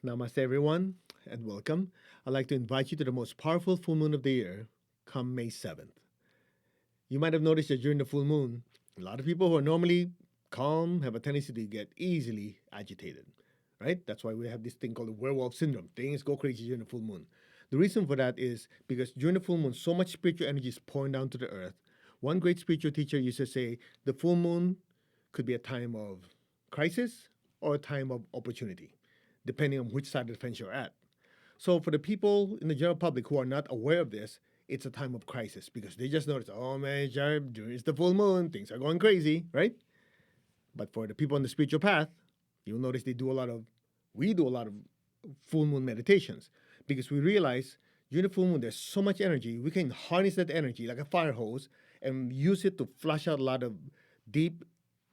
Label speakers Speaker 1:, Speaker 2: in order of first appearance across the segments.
Speaker 1: Namaste, everyone, and welcome. I'd like to invite you to the most powerful full moon of the year, come May 7th. You might have noticed that during the full moon, a lot of people who are normally calm have a tendency to get easily agitated, right? That's why we have this thing called the Werewolf Syndrome. Things go crazy during the full moon. The reason for that is because during the full moon, so much spiritual energy is pouring down to the earth. One great spiritual teacher used to say the full moon could be a time of crisis or a time of opportunity, depending on which side of the fence you're at. So for the people in the general public who are not aware of this, it's a time of crisis because they just notice, oh man, it's the full moon, things are going crazy, right? But for the people on the spiritual path, you'll notice we do a lot of full moon meditations because we realize during the full moon there's so much energy, we can harness that energy like a fire hose and use it to flush out a lot of deep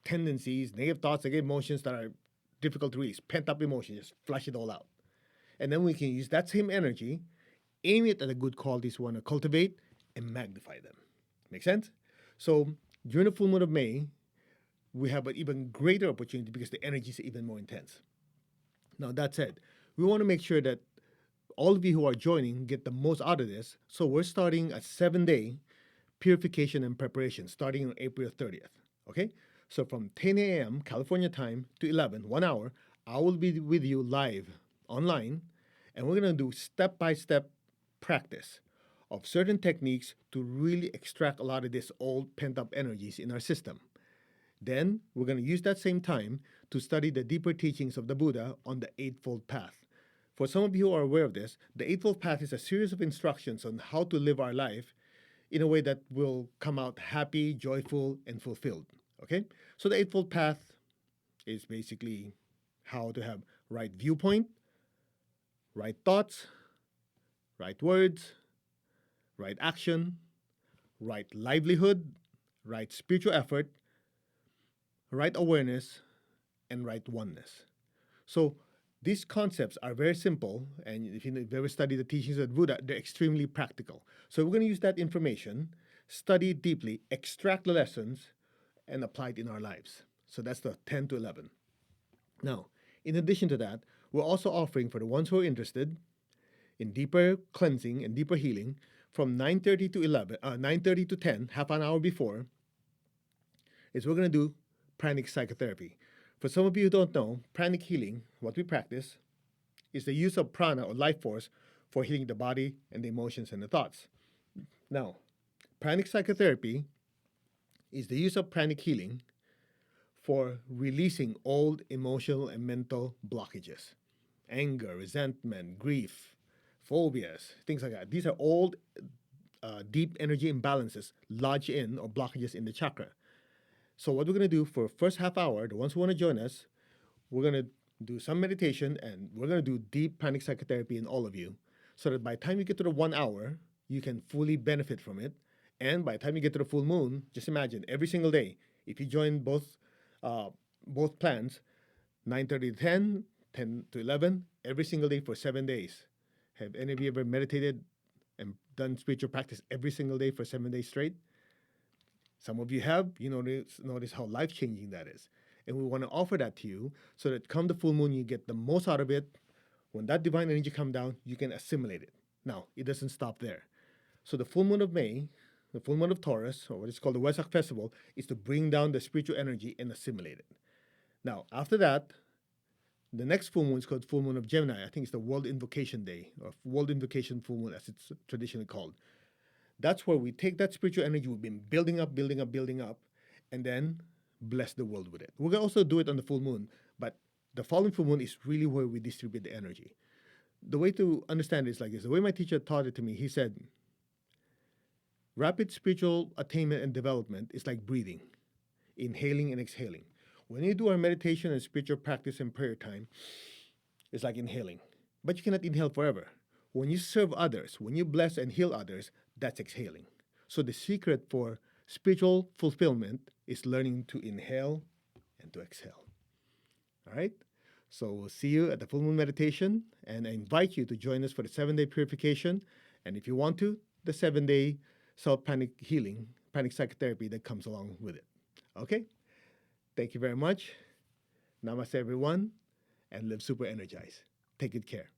Speaker 1: tendencies, negative thoughts, negative emotions that are difficult to release, pent up emotions, just flush it all out. And then we can use that same energy, aim it at the good qualities we want to cultivate, and magnify them. Make sense? So during the full moon of May, we have an even greater opportunity because the energy is even more intense. Now, that said, we want to make sure that all of you who are joining get the most out of this. So we're starting a 7-day purification and preparation starting on April 30th. Okay? So from 10 a.m. California time to 11, 1 hour, I will be with you live online, and we're going to do step by step practice of certain techniques to really extract a lot of this old pent up energies in our system. Then we're going to use that same time to study the deeper teachings of the Buddha on the Eightfold Path. For some of you who are aware of this, the Eightfold Path is a series of instructions on how to live our life in a way that will come out happy, joyful, and fulfilled. Okay? So the Eightfold Path is basically how to have right viewpoint, right thoughts, right words, right action, right livelihood, right spiritual effort, right awareness, and right oneness. So these concepts are very simple, and if you've ever studied the teachings of Buddha, they're extremely practical. So we're going to use that information, study it deeply, extract the lessons, and apply it in our lives. So that's the 10 to 11. Now, in addition to that, we're also offering for the ones who are interested in deeper cleansing and deeper healing from 9:30 to 9:30 to 10, half an hour before, is we're going to do pranic psychotherapy. For some of you who don't know, pranic healing, what we practice, is the use of prana or life force for healing the body and the emotions and the thoughts. Now, pranic psychotherapy is the use of pranic healing for releasing old emotional and mental blockages, anger, resentment, grief, phobias, things like that. These are old, deep energy imbalances lodged in or blockages in the chakra. So what we're going to do for first half hour, the ones who want to join us, we're going to do some meditation and we're going to do deep pranic psychotherapy in all of you so that by the time you get to the 1 hour, you can fully benefit from it. And by the time you get to the full moon, just imagine every single day, if you join both plans, 9:30 to 10, 10 to 11, every single day for 7 days. Have any of you ever meditated and done spiritual practice every single day for 7 days straight? Some of you have. You notice how life changing that is. And we want to offer that to you so that come the full moon, you get the most out of it. When that divine energy comes down, you can assimilate it. Now, it doesn't stop there. So the full moon of May, the full moon of Taurus, or what is called the Wesak Festival, is to bring down the spiritual energy and assimilate it. Now, after that, the next full moon is called full moon of Gemini. I think it's the World Invocation Day, or World Invocation Full Moon, as it's traditionally called. That's where we take that spiritual energy we've been building up, building up, building up, and then bless the world with it. We're going to also do it on the full moon, but the following full moon is really where we distribute the energy. The way to understand it is like this. The way my teacher taught it to me, he said, rapid spiritual attainment and development is like breathing, inhaling and exhaling. When you do our meditation and spiritual practice and prayer time, it's like inhaling. But you cannot inhale forever. When you serve others, when you bless and heal others, that's exhaling. So the secret for spiritual fulfillment is learning to inhale and to exhale. All right? So we'll see you at the full moon meditation, and I invite you to join us for the 7-day purification. And if you want to, the 7-day self-panic healing, panic psychotherapy that comes along with it. Okay? Thank you very much. Namaste, everyone, and live super energized. Take good care.